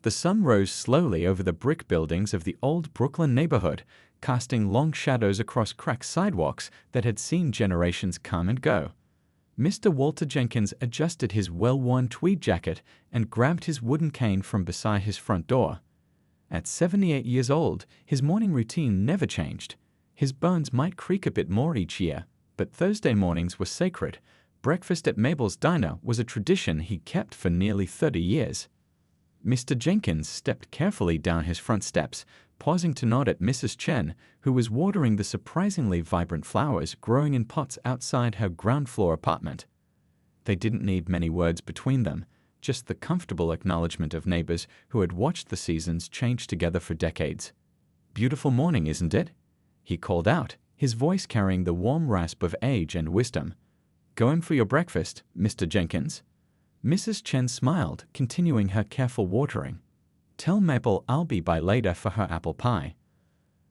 The sun rose slowly over the brick buildings of the old Brooklyn neighborhood, casting long shadows across cracked sidewalks that had seen generations come and go. Mr. Walter Jenkins adjusted his well-worn tweed jacket and grabbed his wooden cane from beside his front door. At 78 years old, his morning routine never changed. His bones might creak a bit more each year, but Thursday mornings were sacred. Breakfast at Mabel's Diner was a tradition he kept for nearly 30 years. Mr. Jenkins stepped carefully down his front steps, pausing to nod at Mrs. Chen, who was watering the surprisingly vibrant flowers growing in pots outside her ground-floor apartment. They didn't need many words between them, just the comfortable acknowledgement of neighbors who had watched the seasons change together for decades. "Beautiful morning, isn't it?" he called out, his voice carrying the warm rasp of age and wisdom. "Going for your breakfast, Mr. Jenkins?" Mrs. Chen smiled, continuing her careful watering. "Tell Mabel I'll be by later for her apple pie."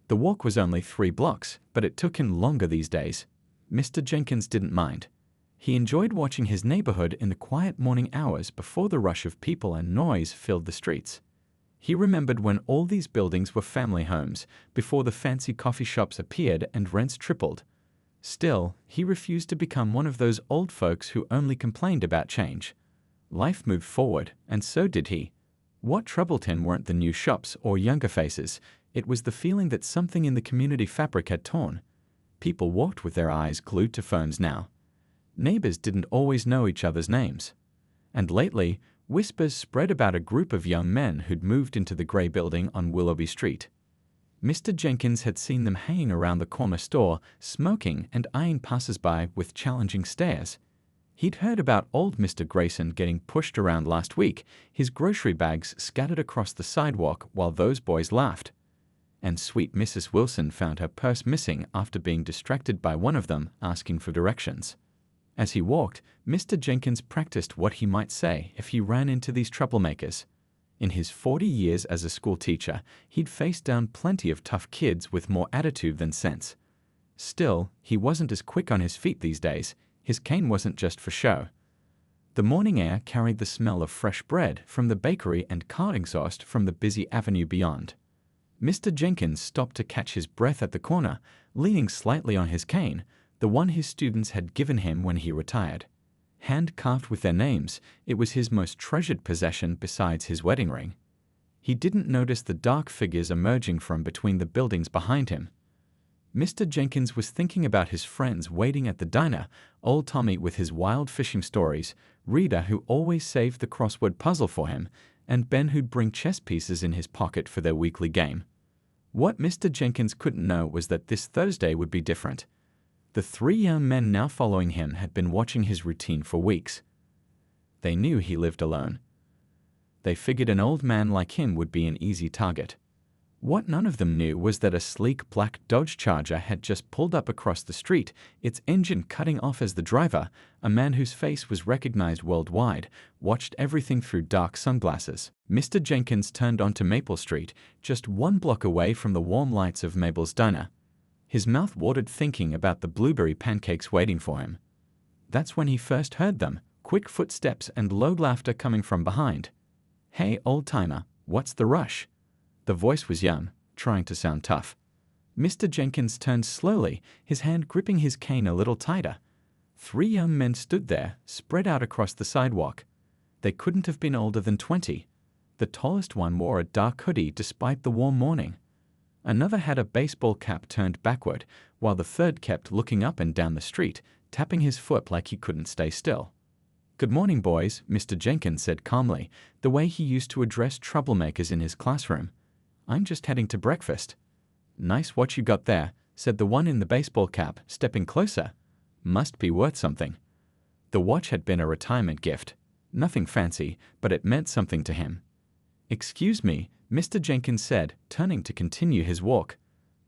The walk was only 3 blocks, but it took him longer these days. Mr. Jenkins didn't mind. He enjoyed watching his neighborhood in the quiet morning hours before the rush of people and noise filled the streets. He remembered when all these buildings were family homes, before the fancy coffee shops appeared and rents tripled. Still, he refused to become one of those old folks who only complained about change. Life moved forward, and so did he. What troubled him weren't the new shops or younger faces. It was the feeling that something in the community fabric had torn. People walked with their eyes glued to phones now. Neighbors didn't always know each other's names. And lately, whispers spread about a group of young men who'd moved into the gray building on Willoughby Street. Mr. Jenkins had seen them hanging around the corner store, smoking and eyeing passers-by with challenging stares. He'd heard about old Mr. Grayson getting pushed around last week, his grocery bags scattered across the sidewalk while those boys laughed. And sweet Mrs. Wilson found her purse missing after being distracted by one of them asking for directions. As he walked, Mr. Jenkins practiced what he might say if he ran into these troublemakers. In his 40 years as a school teacher, he'd faced down plenty of tough kids with more attitude than sense. Still, he wasn't as quick on his feet these days. His cane wasn't just for show. The morning air carried the smell of fresh bread from the bakery and car exhaust from the busy avenue beyond. Mr. Jenkins stopped to catch his breath at the corner, leaning slightly on his cane, the one his students had given him when he retired. Hand-carved with their names, it was his most treasured possession besides his wedding ring. He didn't notice the dark figures emerging from between the buildings behind him. Mr. Jenkins was thinking about his friends waiting at the diner, old Tommy with his wild fishing stories, Rita who always saved the crossword puzzle for him, and Ben who'd bring chess pieces in his pocket for their weekly game. What Mr. Jenkins couldn't know was that this Thursday would be different. The 3 young men now following him had been watching his routine for weeks. They knew he lived alone. They figured an old man like him would be an easy target. What none of them knew was that a sleek black Dodge Charger had just pulled up across the street, its engine cutting off as the driver, a man whose face was recognized worldwide, watched everything through dark sunglasses. Mr. Jenkins turned onto Maple Street, just 1 block away from the warm lights of Mabel's Diner. His mouth watered thinking about the blueberry pancakes waiting for him. That's when he first heard them, quick footsteps and low laughter coming from behind. "Hey, old-timer, what's the rush?" The voice was young, trying to sound tough. Mr. Jenkins turned slowly, his hand gripping his cane a little tighter. 3 young men stood there, spread out across the sidewalk. They couldn't have been older than 20. The tallest one wore a dark hoodie despite the warm morning. Another had a baseball cap turned backward, while the third kept looking up and down the street, tapping his foot like he couldn't stay still. "Good morning, boys," Mr. Jenkins said calmly, the way he used to address troublemakers in his classroom. "I'm just heading to breakfast." "Nice watch you got there," said the one in the baseball cap, stepping closer. "Must be worth something." The watch had been a retirement gift. Nothing fancy, but it meant something to him. "Excuse me," Mr. Jenkins said, turning to continue his walk.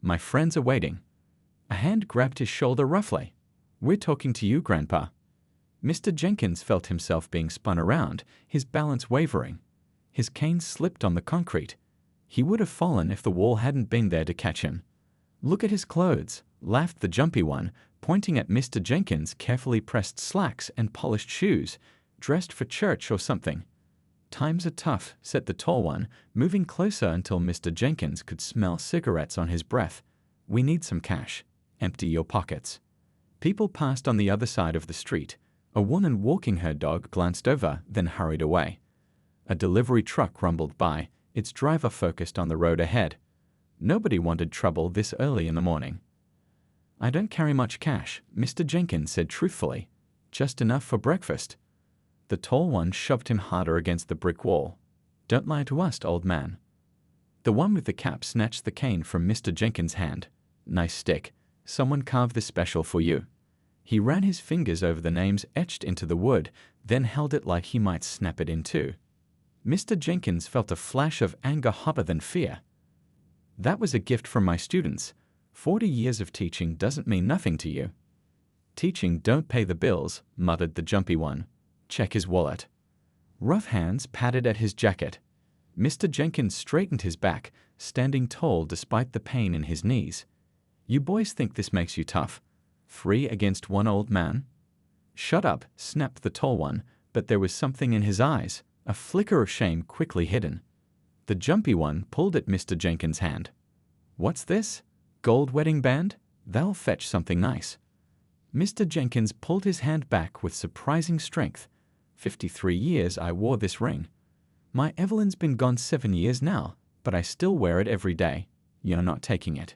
"My friends are waiting." A hand grabbed his shoulder roughly. "We're talking to you, Grandpa." Mr. Jenkins felt himself being spun around, his balance wavering. His cane slipped on the concrete. He would have fallen if the wall hadn't been there to catch him. "Look at his clothes," laughed the jumpy one, pointing at Mr. Jenkins' carefully pressed slacks and polished shoes, dressed for church or something. "Times are tough," said the tall one, moving closer until Mr. Jenkins could smell cigarettes on his breath. "We need some cash. Empty your pockets." People passed on the other side of the street. A woman walking her dog glanced over, then hurried away. A delivery truck rumbled by, its driver focused on the road ahead. Nobody wanted trouble this early in the morning. "I don't carry much cash," Mr. Jenkins said truthfully. "Just enough for breakfast." The tall one shoved him harder against the brick wall. "Don't lie to us, old man." The one with the cap snatched the cane from Mr. Jenkins' hand. "Nice stick. Someone carved this special for you." He ran his fingers over the names etched into the wood, then held it like he might snap it in two. Mr. Jenkins felt a flash of anger hotter than fear. "That was a gift from my students. 40 years of teaching doesn't mean nothing to you." "Teaching don't pay the bills," muttered the jumpy one. "Check his wallet." Rough hands patted at his jacket. Mr. Jenkins straightened his back, standing tall despite the pain in his knees. "You boys think this makes you tough? 3 against 1 old man?" "Shut up," snapped the tall one, but there was something in his eyes, a flicker of shame quickly hidden. The jumpy one pulled at Mr. Jenkins' hand. "What's this? Gold wedding band? That'll fetch something nice." Mr. Jenkins pulled his hand back with surprising strength. 53 years I wore this ring. My Evelyn's been gone 7 years now, but I still wear it every day. You're not taking it."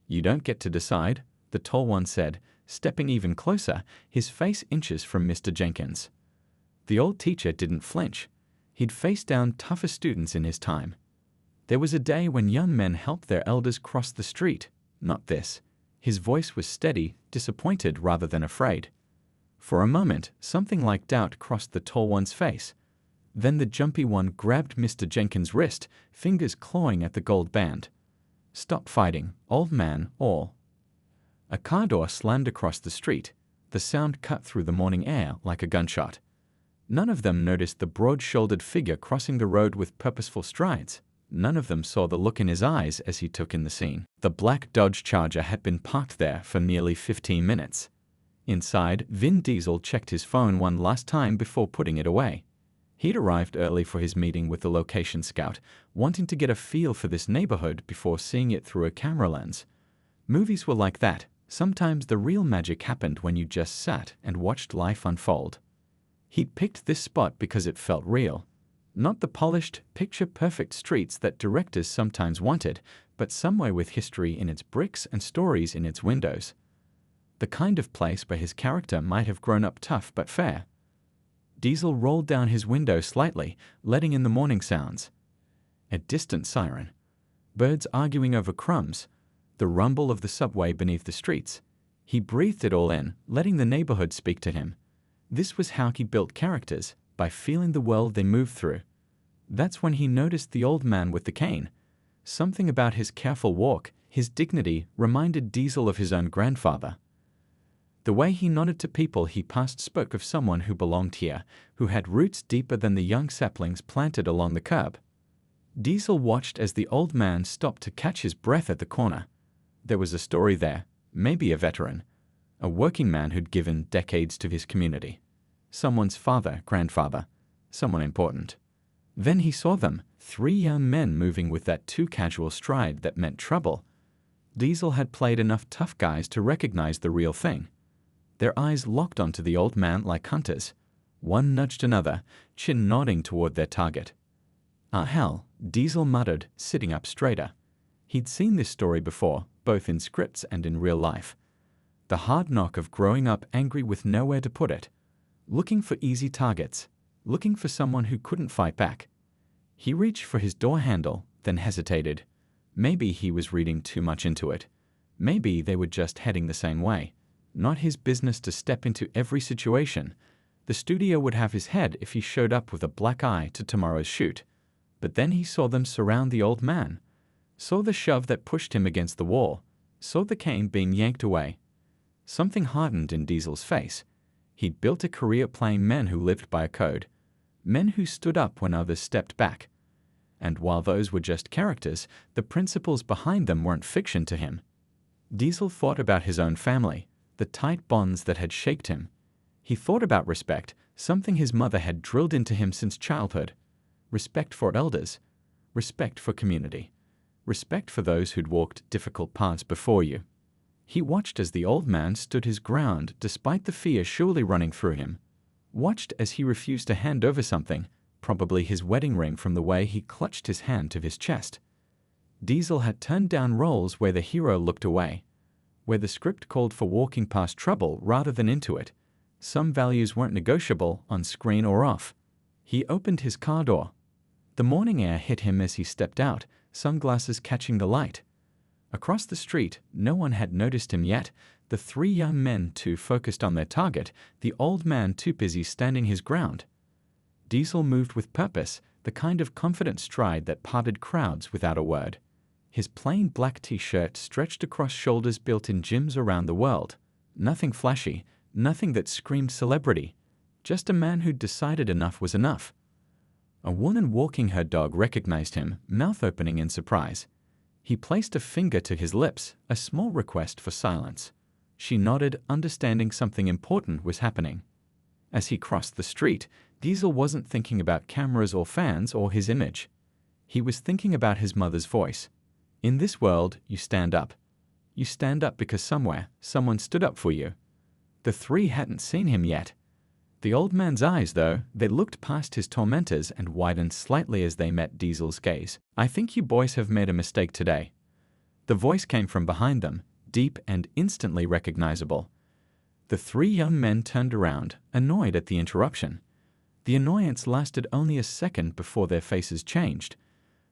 "You don't get to decide," the tall one said, stepping even closer, his face inches from Mr. Jenkins. The old teacher didn't flinch. He'd faced down tougher students in his time. There was a day when young men helped their elders cross the street. Not this. His voice was steady, disappointed rather than afraid. For a moment, something like doubt crossed the tall one's face. Then the jumpy one grabbed Mr. Jenkins' wrist, fingers clawing at the gold band. "Stop fighting, old man, all." A car door slammed across the street. The sound cut through the morning air like a gunshot. None of them noticed the broad-shouldered figure crossing the road with purposeful strides. None of them saw the look in his eyes as he took in the scene. The black Dodge Charger had been parked there for nearly 15 minutes. Inside, Vin Diesel checked his phone one last time before putting it away. He'd arrived early for his meeting with the location scout, wanting to get a feel for this neighborhood before seeing it through a camera lens. Movies were like that. Sometimes the real magic happened when you just sat and watched life unfold. He'd picked this spot because it felt real. Not the polished, picture-perfect streets that directors sometimes wanted, but somewhere with history in its bricks and stories in its windows. The kind of place where his character might have grown up tough but fair. Diesel rolled down his window slightly, letting in the morning sounds. A distant siren. Birds arguing over crumbs. The rumble of the subway beneath the streets. He breathed it all in, letting the neighborhood speak to him. This was how he built characters, by feeling the world they moved through. That's when he noticed the old man with the cane. Something about his careful walk, his dignity, reminded Diesel of his own grandfather. The way he nodded to people he passed spoke of someone who belonged here, who had roots deeper than the young saplings planted along the curb. Diesel watched as the old man stopped to catch his breath at the corner. There was a story there, maybe a veteran, a working man who'd given decades to his community. Someone's father, grandfather, someone important. Then he saw them, 3 young men moving with that too casual stride that meant trouble. Diesel had played enough tough guys to recognize the real thing. Their eyes locked onto the old man like hunters. One nudged another, chin nodding toward their target. "Ah, hell," Diesel muttered, sitting up straighter. He'd seen this story before, both in scripts and in real life. The hard knock of growing up angry with nowhere to put it. Looking for easy targets. Looking for someone who couldn't fight back. He reached for his door handle, then hesitated. Maybe he was reading too much into it. Maybe they were just heading the same way. Not his business to step into every situation. The studio would have his head if he showed up with a black eye to tomorrow's shoot. But then he saw them surround the old man. Saw the shove that pushed him against the wall. Saw the cane being yanked away. Something hardened in Diesel's face. He'd built a career playing men who lived by a code. Men who stood up when others stepped back. And while those were just characters, the principles behind them weren't fiction to him. Diesel thought about his own family, the tight bonds that had shaped him. He thought about respect, something his mother had drilled into him since childhood. respect for elders, respect for community, respect for those who'd walked difficult paths before you. He watched as the old man stood his ground despite the fear surely running through him. Watched as he refused to hand over something, probably his wedding ring, from the way he clutched his hand to his chest. Diesel had turned down roles where the hero looked away, where the script called for walking past trouble rather than into it. Some values weren't negotiable, on screen or off. He opened his car door. The morning air hit him as he stepped out, sunglasses catching the light. Across the street, no one had noticed him yet, the three young men too focused on their target, the old man too busy standing his ground. Diesel moved with purpose, the kind of confident stride that parted crowds without a word. His plain black t-shirt stretched across shoulders built in gyms around the world. Nothing flashy, nothing that screamed celebrity. Just a man who'd decided enough was enough. A woman walking her dog recognized him, mouth opening in surprise. He placed a finger to his lips, a small request for silence. She nodded, understanding something important was happening. As he crossed the street, Diesel wasn't thinking about cameras or fans or his image. He was thinking about his mother's voice. In this world, you stand up. You stand up because somewhere, someone stood up for you. The three hadn't seen him yet. The old man's eyes, though, they looked past his tormentors and widened slightly as they met Diesel's gaze. "I think you boys have made a mistake today." The voice came from behind them, deep and instantly recognizable. The three young men turned around, annoyed at the interruption. The annoyance lasted only a second before their faces changed.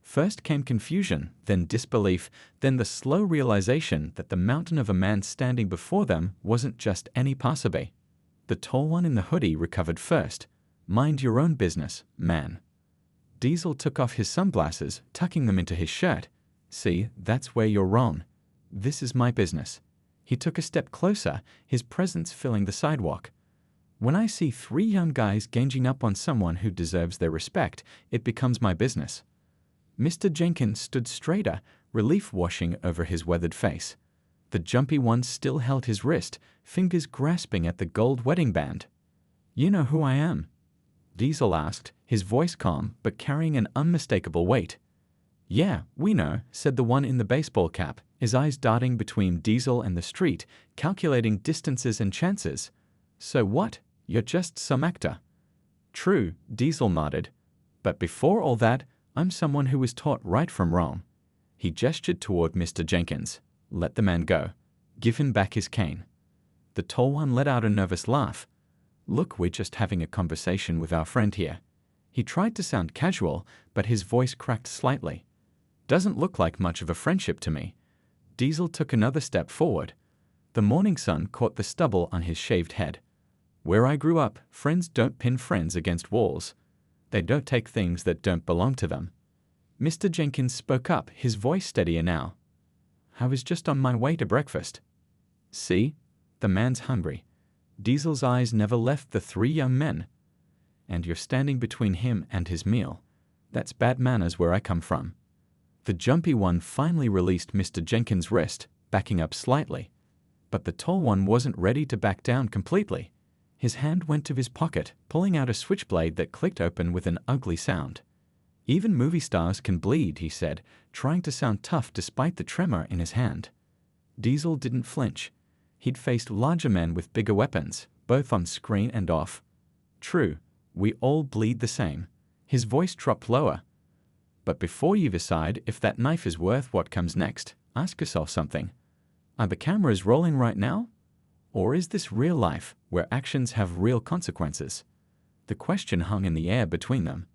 First came confusion, then disbelief, then the slow realization that the mountain of a man standing before them wasn't just any passerby. The tall one in the hoodie recovered first. "Mind your own business, man." Diesel took off his sunglasses, tucking them into his shirt. "See, that's where you're wrong. This is my business." He took a step closer, his presence filling the sidewalk. "When I see three young guys ganging up on someone who deserves their respect, it becomes my business." Mr. Jenkins stood straighter, relief washing over his weathered face. The jumpy one still held his wrist, fingers grasping at the gold wedding band. "You know who I am?" Diesel asked, his voice calm but carrying an unmistakable weight. "Yeah, we know," said the one in the baseball cap, his eyes darting between Diesel and the street, calculating distances and chances. "So what? You're just some actor." "True," Diesel nodded. "But before all that, I'm someone who was taught right from wrong." He gestured toward Mr. Jenkins. "Let the man go. Give him back his cane." The tall one let out a nervous laugh. "Look, we're just having a conversation with our friend here." He tried to sound casual, but his voice cracked slightly. "Doesn't look like much of a friendship to me." Diesel took another step forward. The morning sun caught the stubble on his shaved head. "Where I grew up, friends don't pin friends against walls. They don't take things that don't belong to them." Mr. Jenkins spoke up, his voice steadier now. "I was just on my way to breakfast." "See? The man's hungry." Diesel's eyes never left the three young men. "And you're standing between him and his meal. That's bad manners where I come from." The jumpy one finally released Mr. Jenkins' wrist, backing up slightly. But the tall one wasn't ready to back down completely. His hand went to his pocket, pulling out a switchblade that clicked open with an ugly sound. "Even movie stars can bleed," he said, trying to sound tough despite the tremor in his hand. Diesel didn't flinch. He'd faced larger men with bigger weapons, both on screen and off. "True, we all bleed the same." His voice dropped lower. "But before you decide if that knife is worth what comes next, ask yourself something. Are the cameras rolling right now? Or is this real life, where actions have real consequences?" The question hung in the air between them.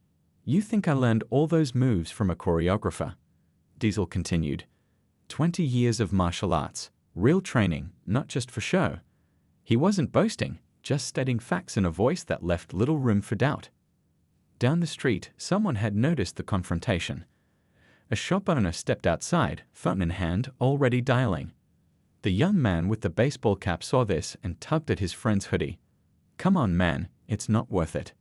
"You think I learned all those moves from a choreographer?" Diesel continued. 20 years of martial arts, real training, not just for show." He wasn't boasting, just stating facts in a voice that left little room for doubt. Down the street, someone had noticed the confrontation. A shop owner stepped outside, phone in hand, already dialing. The young man with the baseball cap saw this and tugged at his friend's hoodie. "Come on, man, it's not worth it."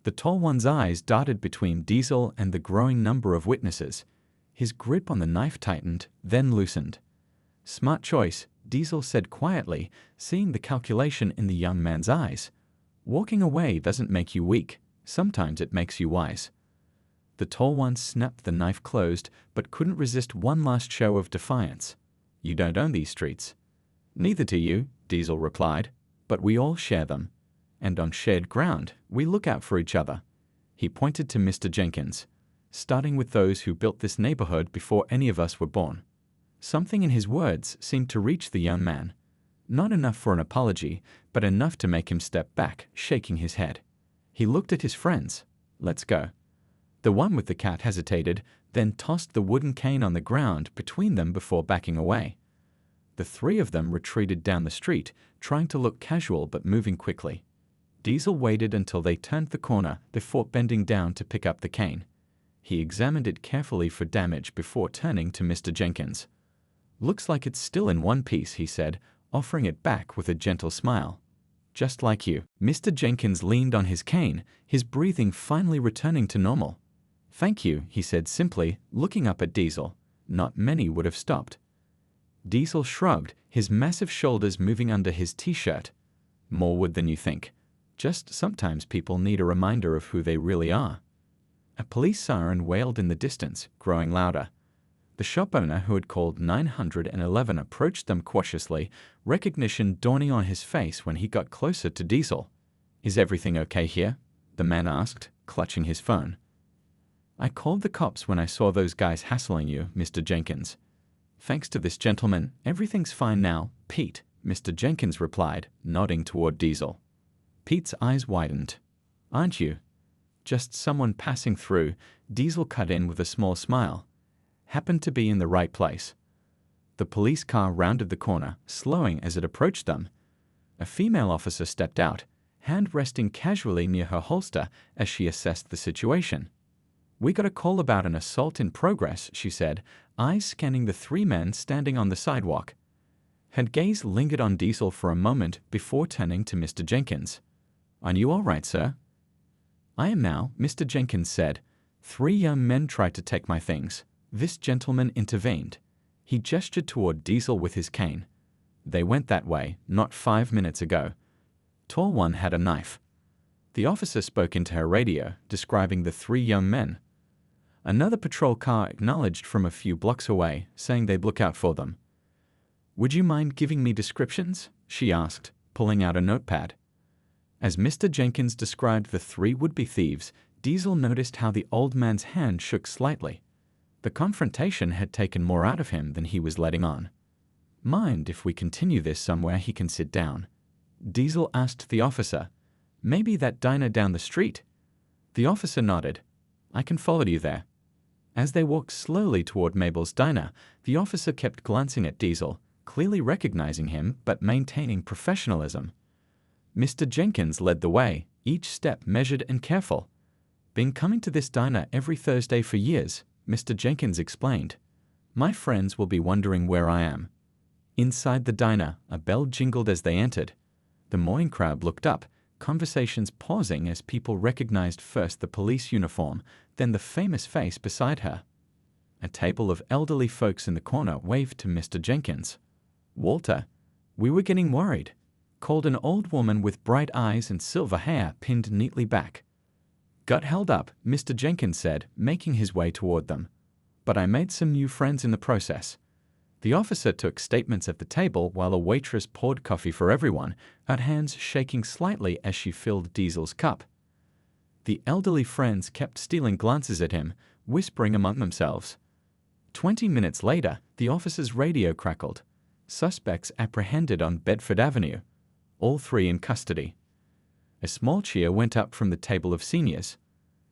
The tall one's eyes darted between Diesel and the growing number of witnesses. His grip on the knife tightened, then loosened. "Smart choice," Diesel said quietly, seeing the calculation in the young man's eyes. "Walking away doesn't make you weak. Sometimes it makes you wise." The tall one snapped the knife closed, but couldn't resist one last show of defiance. "You don't own these streets." "Neither do you," Diesel replied, "but we all share them. And on shared ground, we look out for each other." He pointed to Mr. Jenkins, "starting with those who built this neighborhood before any of us were born." Something in his words seemed to reach the young man. Not enough for an apology, but enough to make him step back, shaking his head. He looked at his friends. "Let's go." The one with the cat hesitated, then tossed the wooden cane on the ground between them before backing away. The three of them retreated down the street, trying to look casual but moving quickly. Diesel waited until they turned the corner before bending down to pick up the cane. He examined it carefully for damage before turning to Mr. Jenkins. "Looks like it's still in one piece," he said, offering it back with a gentle smile. "Just like you." Mr. Jenkins leaned on his cane, his breathing finally returning to normal. "Thank you," he said simply, looking up at Diesel. Not many would have stopped. Diesel shrugged, his massive shoulders moving under his t-shirt. "More wood than you think. Just sometimes people need a reminder of who they really are." A police siren wailed in the distance, growing louder. The shop owner who had called 911 approached them cautiously, recognition dawning on his face when he got closer to Diesel. "Is everything okay here?" the man asked, clutching his phone. "I called the cops when I saw those guys hassling you, Mr. Jenkins. Thanks to this gentleman, everything's fine now, Pete," Mr. Jenkins replied, nodding toward Diesel. Pete's eyes widened. "Aren't you?" "Just someone passing through," Diesel cut in with a small smile. "Happened to be in the right place." The police car rounded the corner, slowing as it approached them. A female officer stepped out, hand resting casually near her holster as she assessed the situation. "We got a call about an assault in progress," she said, eyes scanning the three men standing on the sidewalk. Her gaze lingered on Diesel for a moment before turning to Mr. Jenkins. "Are you all right, sir?" "I am now," Mr. Jenkins said. "Three young men tried to take my things. This gentleman intervened." He gestured toward Diesel with his cane. "They went that way, not 5 minutes ago. Tall one had a knife." The officer spoke into her radio, describing the three young men. Another patrol car acknowledged from a few blocks away, saying they'd look out for them. "Would you mind giving me descriptions?" she asked, pulling out a notepad. As Mr. Jenkins described the three would-be thieves, Diesel noticed how the old man's hand shook slightly. The confrontation had taken more out of him than he was letting on. "Mind if we continue this somewhere he can sit down?" Diesel asked the officer. "Maybe that diner down the street?" The officer nodded. "I can follow you there." As they walked slowly toward Mabel's diner, the officer kept glancing at Diesel, clearly recognizing him but maintaining professionalism. Mr. Jenkins led the way, each step measured and careful. "Been coming to this diner every Thursday for years," Mr. Jenkins explained. "My friends will be wondering where I am." Inside the diner, a bell jingled as they entered. The morning crowd looked up, conversations pausing as people recognized first the police uniform, then the famous face beside her. A table of elderly folks in the corner waved to Mr. Jenkins. "Walter, we were getting worried," called an old woman with bright eyes and silver hair pinned neatly back. "Got held up," Mr. Jenkins said, making his way toward them. "But I made some new friends in the process." The officer took statements at the table while a waitress poured coffee for everyone, her hands shaking slightly as she filled Diesel's cup. The elderly friends kept stealing glances at him, whispering among themselves. 20 minutes later, the officer's radio crackled. Suspects apprehended on Bedford Avenue. All three in custody. A small cheer went up from the table of seniors.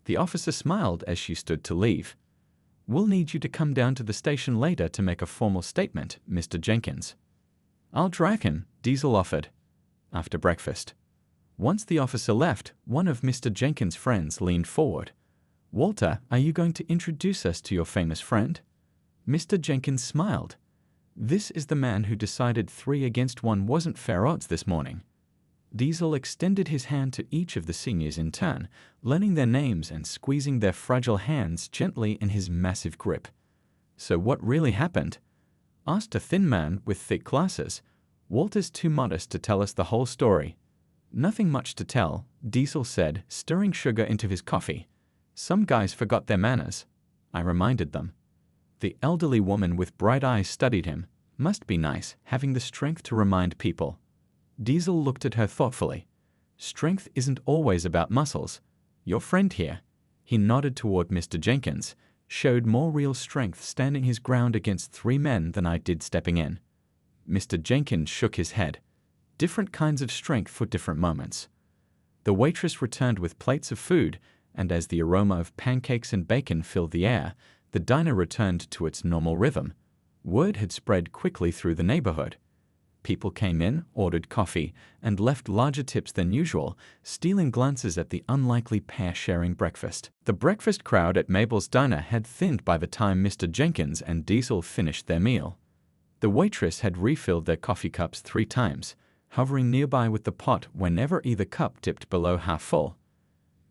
The officer smiled as she stood to leave. "We'll need you to come down to the station later to make a formal statement, Mr. Jenkins." "I'll drive him," Diesel offered. After breakfast. Once the officer left, one of Mr. Jenkins' friends leaned forward. "Walter, are you going to introduce us to your famous friend?" Mr. Jenkins smiled. "This is the man who decided 3 against 1 wasn't fair odds this morning." Diesel extended his hand to each of the seniors in turn, learning their names and squeezing their fragile hands gently in his massive grip. "So what really happened?" asked a thin man with thick glasses. "Walter's too modest to tell us the whole story." "Nothing much to tell," Diesel said, stirring sugar into his coffee. Some guys forgot their manners, I reminded them. The elderly woman with bright eyes studied him. Must be nice, having the strength to remind people. Diesel looked at her thoughtfully. Strength isn't always about muscles. Your friend here, he nodded toward Mr. Jenkins, showed more real strength standing his ground against 3 men than I did stepping in. Mr. Jenkins shook his head. Different kinds of strength for different moments. The waitress returned with plates of food, and as the aroma of pancakes and bacon filled the air, the diner returned to its normal rhythm. Word had spread quickly through the neighborhood. People came in, ordered coffee, and left larger tips than usual, stealing glances at the unlikely pair sharing breakfast. The breakfast crowd at Mabel's diner had thinned by the time Mr. Jenkins and Diesel finished their meal. The waitress had refilled their coffee cups 3 times, hovering nearby with the pot whenever either cup dipped below half full.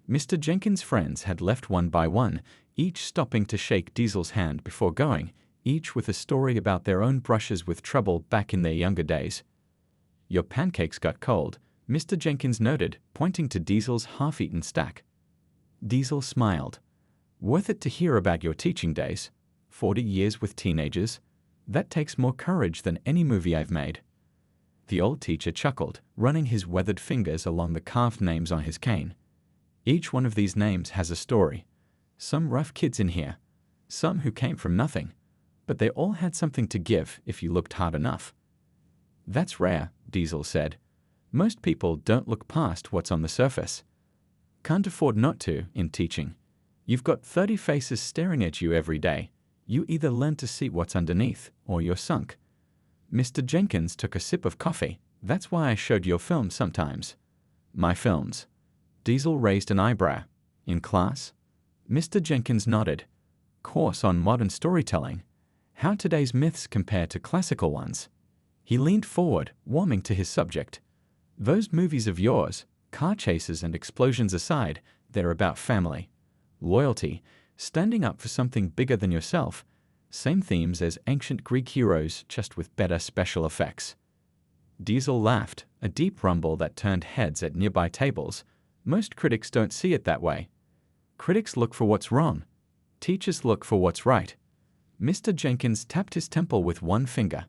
Mr. Jenkins' friends had left one by one, each stopping to shake Diesel's hand before going, each with a story about their own brushes with trouble back in their younger days. Your pancakes got cold, Mr. Jenkins noted, pointing to Diesel's half-eaten stack. Diesel smiled. Worth it to hear about your teaching days. 40 years with teenagers. That takes more courage than any movie I've made. The old teacher chuckled, running his weathered fingers along the carved names on his cane. Each one of these names has a story. Some rough kids in here, some who came from nothing, but they all had something to give if you looked hard enough. That's rare, Diesel said. Most people don't look past what's on the surface. Can't afford not to in teaching. You've got 30 faces staring at you every day. You either learn to see what's underneath, or you're sunk. Mr. Jenkins took a sip of coffee. That's why I showed your films sometimes. My films. Diesel raised an eyebrow. In class? Mr. Jenkins nodded. Course on modern storytelling. How today's myths compare to classical ones. He leaned forward, warming to his subject. Those movies of yours, car chases and explosions aside, they're about family, loyalty, standing up for something bigger than yourself. Same themes as ancient Greek heroes, just with better special effects. Diesel laughed, a deep rumble that turned heads at nearby tables. Most critics don't see it that way. Critics look for what's wrong. Teachers look for what's right. Mr. Jenkins tapped his temple with one finger.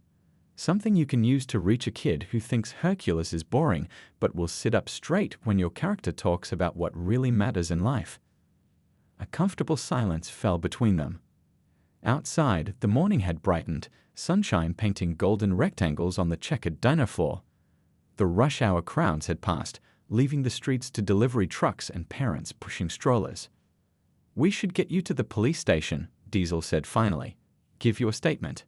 Something you can use to reach a kid who thinks Hercules is boring, but will sit up straight when your character talks about what really matters in life. A comfortable silence fell between them. Outside, the morning had brightened, sunshine painting golden rectangles on the checkered diner floor. The rush hour crowds had passed, leaving the streets to delivery trucks and parents pushing strollers. We should get you to the police station, Diesel said finally. Give you a statement.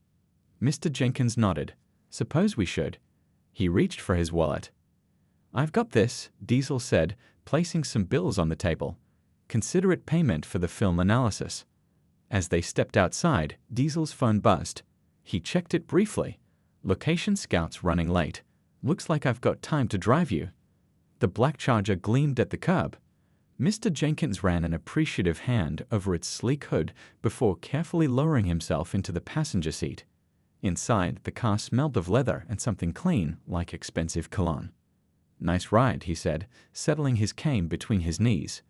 Mr. Jenkins nodded. Suppose we should. He reached for his wallet. I've got this, Diesel said, placing some bills on the table. Consider it payment for the film analysis. As they stepped outside, Diesel's phone buzzed. He checked it briefly. Location scouts running late. Looks like I've got time to drive you. The black Charger gleamed at the curb. Mr. Jenkins ran an appreciative hand over its sleek hood before carefully lowering himself into the passenger seat. Inside, the car smelled of leather and something clean, like expensive cologne. Nice ride, he said, settling his cane between his knees.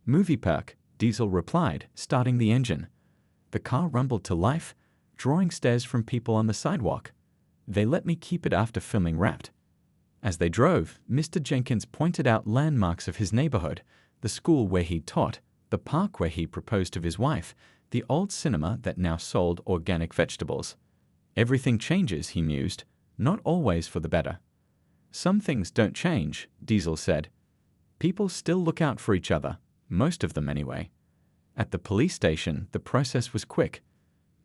Movie perk, Diesel replied, starting the engine. The car rumbled to life, drawing stares from people on the sidewalk. They let me keep it after filming Wrapped. As they drove, Mr. Jenkins pointed out landmarks of his neighborhood, the school where he taught, the park where he proposed to his wife, the old cinema that now sold organic vegetables. Everything changes, he mused, not always for the better. Some things don't change, Diesel said. People still look out for each other, most of them anyway. At the police station, the process was quick.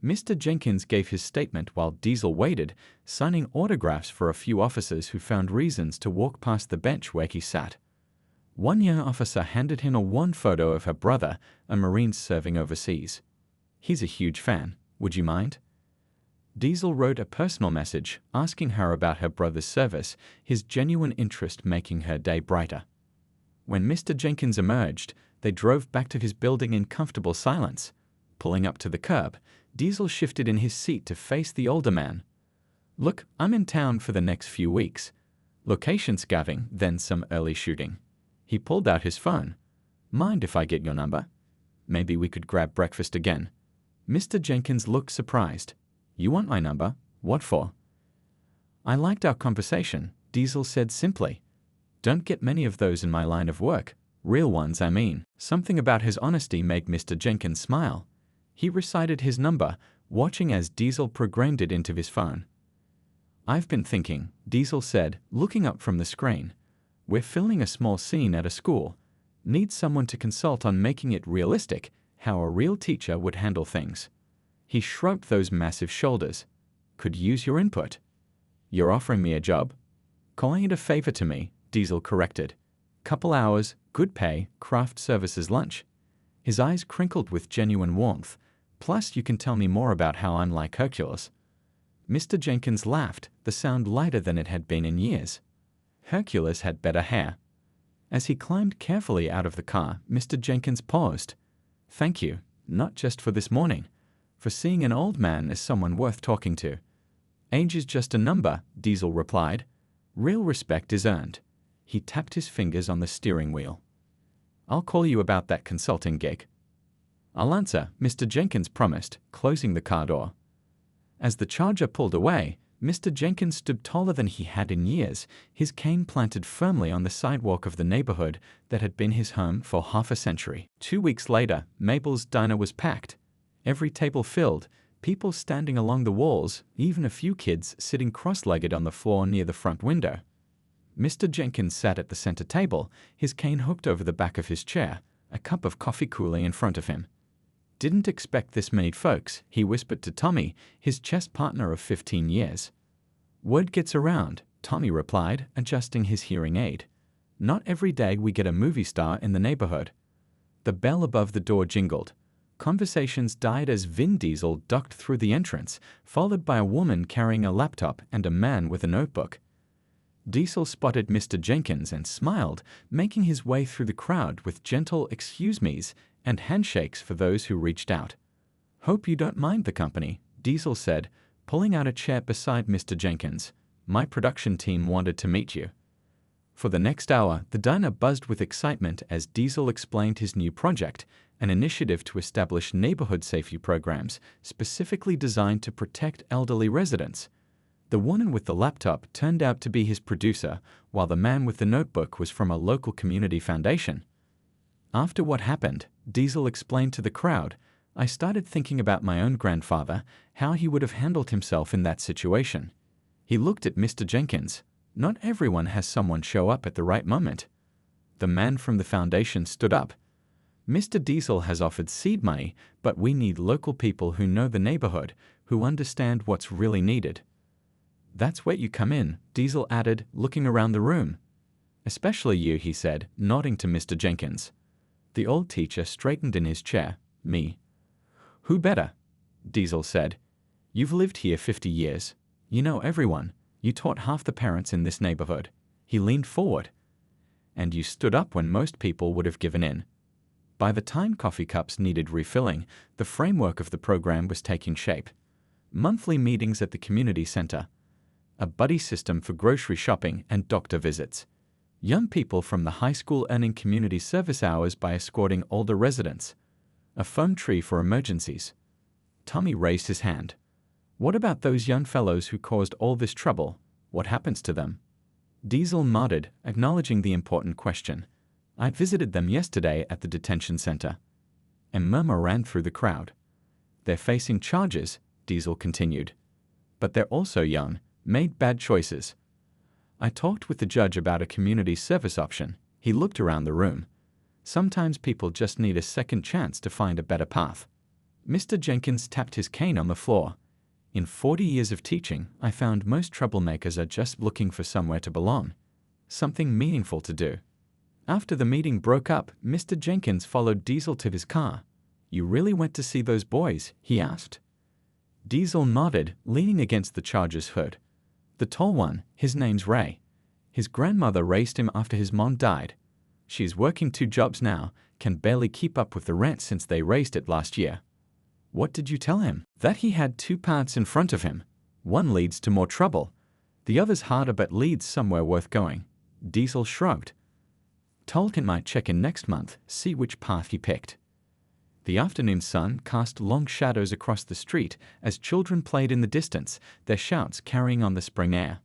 Mr. Jenkins gave his statement while Diesel waited, signing autographs for a few officers who found reasons to walk past the bench where he sat. One young officer handed him a worn photo of her brother, a Marine serving overseas. He's a huge fan. Would you mind? Diesel wrote a personal message asking her about her brother's service, his genuine interest making her day brighter. When Mr. Jenkins emerged, they drove back to his building in comfortable silence. Pulling up to the curb, Diesel shifted in his seat to face the older man. Look, I'm in town for the next few weeks. Location scouting, then some early shooting. He pulled out his phone. Mind if I get your number? Maybe we could grab breakfast again. Mr. Jenkins looked surprised. You want my number? What for? I liked our conversation, Diesel said simply. Don't get many of those in my line of work. Real ones, I mean. Something about his honesty made Mr. Jenkins smile. He recited his number, watching as Diesel programmed it into his phone. I've been thinking, Diesel said, looking up from the screen. We're filming a small scene at a school. Need someone to consult on making it realistic, how a real teacher would handle things. He shrugged those massive shoulders. Could use your input. You're offering me a job? Calling it a favor to me, Diesel corrected. Couple hours, good pay, craft services lunch. His eyes crinkled with genuine warmth. Plus you can tell me more about how I'm like Hercules. Mr. Jenkins laughed, the sound lighter than it had been in years. Hercules had better hair. As he climbed carefully out of the car, Mr. Jenkins paused. Thank you, not just for this morning, for seeing an old man as someone worth talking to. Age is just a number, Diesel replied. Real respect is earned. He tapped his fingers on the steering wheel. I'll call you about that consulting gig. I'll answer, Mr. Jenkins promised, closing the car door. As the Charger pulled away, Mr. Jenkins stood taller than he had in years, his cane planted firmly on the sidewalk of the neighborhood that had been his home for half a century. 2 weeks later, Mabel's diner was packed. Every table filled, people standing along the walls, even a few kids sitting cross-legged on the floor near the front window. Mr. Jenkins sat at the center table, his cane hooked over the back of his chair, a cup of coffee cooling in front of him. Didn't expect this many folks, he whispered to Tommy, his chess partner of 15 years. Word gets around, Tommy replied, adjusting his hearing aid. Not every day we get a movie star in the neighborhood. The bell above the door jingled. Conversations died as Vin Diesel ducked through the entrance, followed by a woman carrying a laptop and a man with a notebook. Diesel spotted Mr. Jenkins and smiled, making his way through the crowd with gentle excuse-me's and handshakes for those who reached out. Hope you don't mind the company, Diesel said, pulling out a chair beside Mr. Jenkins. My production team wanted to meet you. For the next hour, the diner buzzed with excitement as Diesel explained his new project, an initiative to establish neighborhood safety programs specifically designed to protect elderly residents. The woman with the laptop turned out to be his producer, while the man with the notebook was from a local community foundation. After what happened, Diesel explained to the crowd, I started thinking about my own grandfather, how he would have handled himself in that situation. He looked at Mr. Jenkins. Not everyone has someone show up at the right moment. The man from the foundation stood up. Mr. Diesel has offered seed money, but we need local people who know the neighborhood, who understand what's really needed. That's where you come in, Diesel added, looking around the room. Especially you, he said, nodding to Mr. Jenkins. The old teacher straightened in his chair. Me. Who better? Diesel said. You've lived here 50 years. You know everyone. You taught half the parents in this neighborhood. He leaned forward. And you stood up when most people would have given in. By the time coffee cups needed refilling, the framework of the program was taking shape. Monthly meetings at the community center. A buddy system for grocery shopping and doctor visits. Young people from the high school earning community service hours by escorting older residents. A phone tree for emergencies. Tommy raised his hand. What about those young fellows who caused all this trouble? What happens to them? Diesel nodded, acknowledging the important question. I visited them yesterday at the detention center. A murmur ran through the crowd. They're facing charges, Diesel continued. But they're also young, made bad choices. I talked with the judge about a community service option. He looked around the room. Sometimes people just need a second chance to find a better path. Mr. Jenkins tapped his cane on the floor. In 40 years of teaching, I found most troublemakers are just looking for somewhere to belong. Something meaningful to do. After the meeting broke up, Mr. Jenkins followed Diesel to his car. You really went to see those boys? He asked. Diesel nodded, leaning against the Charger's hood. The tall one, his name's Ray. His grandmother raised him after his mom died. She's working 2 jobs now, can barely keep up with the rent since they raised it last year. What did you tell him? That he had 2 paths in front of him. One leads to more trouble. The other's harder but leads somewhere worth going. Diesel shrugged. Tolkien might check in next month, see which path he picked. The afternoon sun cast long shadows across the street as children played in the distance, their shouts carrying on the spring air.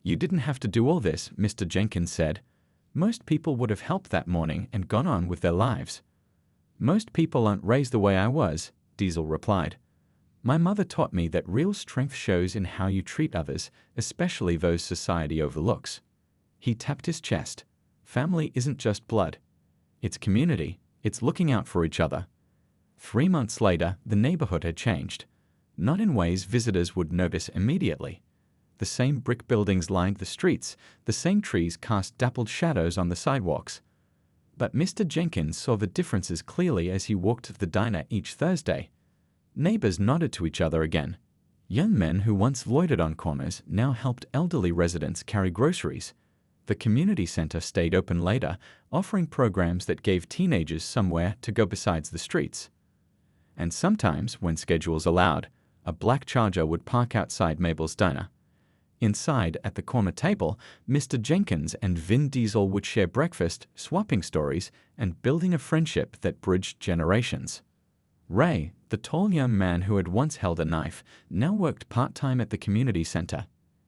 "You didn't have to do all this," Mr. Jenkins said. "Most people would have helped that morning and gone on with their lives." "Most people aren't raised the way I was," Diesel replied. "My mother taught me that real strength shows in how you treat others, especially those society overlooks." He tapped his chest. "Family isn't just blood. It's community. It's looking out for each other." 3 months later, the neighborhood had changed. Not in ways visitors would notice immediately. The same brick buildings lined the streets, the same trees cast dappled shadows on the sidewalks. But Mr. Jenkins saw the differences clearly as he walked to the diner each Thursday. Neighbors nodded to each other again. Young men who once loitered on corners now helped elderly residents carry groceries. The community center stayed open later, offering programs that gave teenagers somewhere to go besides the streets. And sometimes, when schedules allowed, a black Charger would park outside Mabel's diner. Inside, at the corner table, Mr. Jenkins and Vin Diesel would share breakfast, swapping stories, and building a friendship that bridged generations. Ray, the tall young man who had once held a knife, now worked part-time at the community center.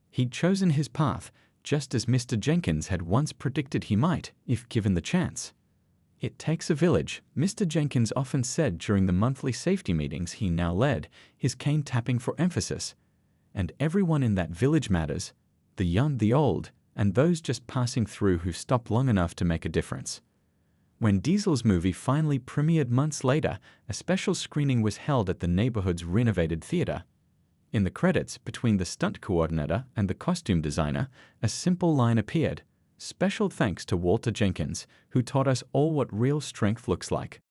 He'd chosen his path, just as Mr. Jenkins had once predicted he might, if given the chance. "It takes a village," Mr. Jenkins often said during the monthly safety meetings he now led, his cane tapping for emphasis. "And everyone in that village matters, the young, the old, and those just passing through who stopped long enough to make a difference." When Diesel's movie finally premiered months later, a special screening was held at the neighborhood's renovated theater. In the credits, between the stunt coordinator and the costume designer, a simple line appeared: "Special thanks to Walter Jenkins, who taught us all what real strength looks like."